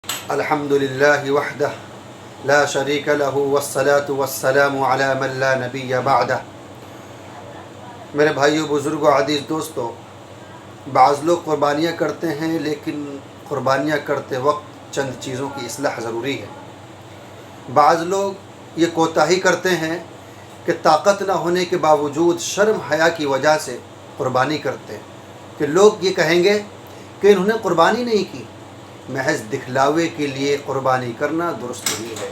الحمدللہ وحدہ لا شریک لہ والصلاة والسلام علی من لا نبی بعدہ۔ میرے بھائیو، بزرگوں، عزیز دوستو، بعض لوگ قربانیاں کرتے ہیں لیکن قربانیاں کرتے وقت چند چیزوں کی اصلاح ضروری ہے۔ بعض لوگ یہ کوتاہی کرتے ہیں کہ طاقت نہ ہونے کے باوجود شرم حیا کی وجہ سے قربانی کرتے ہیں کہ لوگ یہ کہیں گے کہ انہوں نے قربانی نہیں کی۔ محض دکھلاوے کے لیے قربانی کرنا درست نہیں ہے۔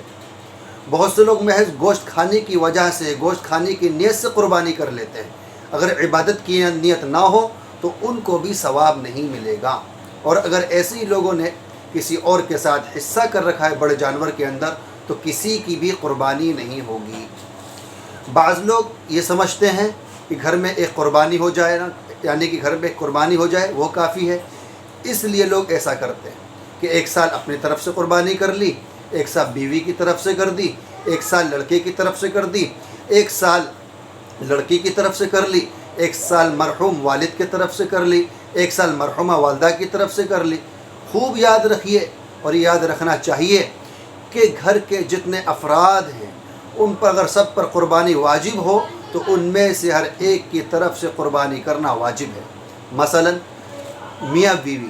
بہت سے لوگ محض گوشت کھانے کی وجہ سے، گوشت کھانے کی نیت سے قربانی کر لیتے ہیں۔ اگر عبادت کی نیت نہ ہو تو ان کو بھی ثواب نہیں ملے گا، اور اگر ایسے ہی لوگوں نے کسی اور کے ساتھ حصہ کر رکھا ہے بڑے جانور کے اندر تو کسی کی بھی قربانی نہیں ہوگی۔ بعض لوگ یہ سمجھتے ہیں کہ گھر میں ایک قربانی ہو جائے نا، یعنی کہ گھر میں ایک قربانی ہو جائے وہ کافی ہے، اس لیے لوگ ایسا کرتے ہیں کہ ایک سال اپنی طرف سے قربانی کر لی، ایک سال بیوی کی طرف سے کر دی، ایک سال لڑکے کی طرف سے کر دی، ایک سال لڑکی کی طرف سے کر لی، ایک سال مرحوم والد کی طرف سے کر لی، ایک سال مرحومہ والدہ کی طرف سے کر لی۔ خوب یاد رکھیے اور یاد رکھنا چاہیے کہ گھر کے جتنے افراد ہیں ان پر اگر سب پر قربانی واجب ہو تو ان میں سے ہر ایک کی طرف سے قربانی کرنا واجب ہے۔ مثلا میاں بیوی،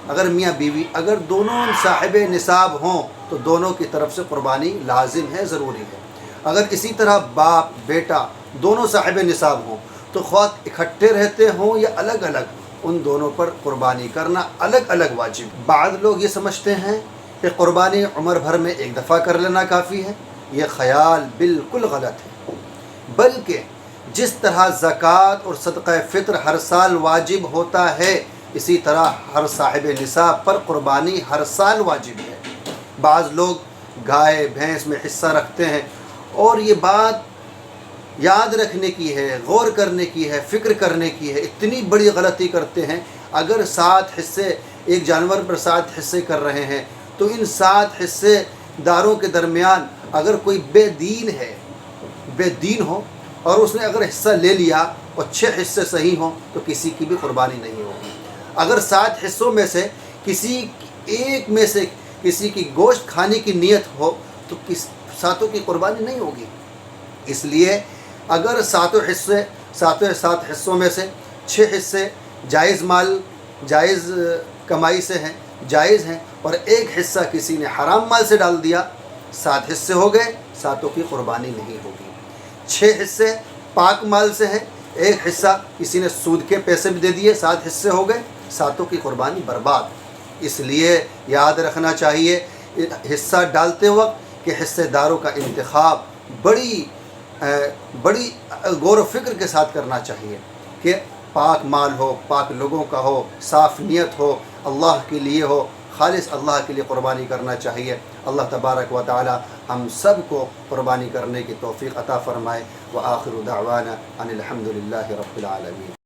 اگر میاں بیوی اگر دونوں صاحب نصاب ہوں تو دونوں کی طرف سے قربانی لازم ہے، ضروری ہے۔ اگر اسی طرح باپ بیٹا دونوں صاحب نصاب ہوں تو خواہ اکٹھے رہتے ہوں یا الگ الگ، ان دونوں پر قربانی کرنا الگ الگ واجب۔ بعض لوگ یہ سمجھتے ہیں کہ قربانی عمر بھر میں ایک دفعہ کر لینا کافی ہے۔ یہ خیال بالکل غلط ہے، بلکہ جس طرح زکوٰۃ اور صدقہ فطر ہر سال واجب ہوتا ہے اسی طرح ہر صاحب نصاب پر قربانی ہر سال واجب ہے۔ بعض لوگ گائے بھینس میں حصہ رکھتے ہیں، اور یہ بات یاد رکھنے کی ہے، غور کرنے کی ہے، فکر کرنے کی ہے۔ اتنی بڑی غلطی کرتے ہیں، اگر 7 حصے ایک جانور پر 7 حصے کر رہے ہیں تو ان 7 حصے داروں کے درمیان اگر کوئی بے دین ہو اور اس نے اگر حصہ لے لیا اور 6 حصے صحیح ہوں تو کسی کی بھی قربانی نہیں ہوگی۔ اگر 7 حصوں میں سے کسی ایک میں سے کسی کی گوشت کھانے کی نیت ہو تو 7 کی قربانی نہیں ہوگی۔ اس لیے اگر 7 حصوں میں سے 6 حصے جائز مال، جائز کمائی سے ہیں، جائز ہیں، اور ایک حصہ کسی نے حرام مال سے ڈال دیا، 7 حصے ہو گئے، 7 کی قربانی نہیں ہوگی۔ 6 حصے پاک مال سے ہیں، ایک حصہ کسی نے سود کے پیسے بھی دے دیے، 7 حصے ہو گئے، 7 کی قربانی برباد۔ اس لیے یاد رکھنا چاہیے حصہ ڈالتے وقت کہ حصے داروں کا انتخاب بڑی غور و فکر کے ساتھ کرنا چاہیے کہ پاک مال ہو، پاک لوگوں کا ہو، صاف نیت ہو، اللہ کے لیے ہو، خالص اللہ کے لیے قربانی کرنا چاہیے۔ اللہ تبارک و تعالی ہم سب کو قربانی کرنے کی توفیق عطا فرمائے۔ وآخر دعوانا ان الحمد للہ رب العالمین۔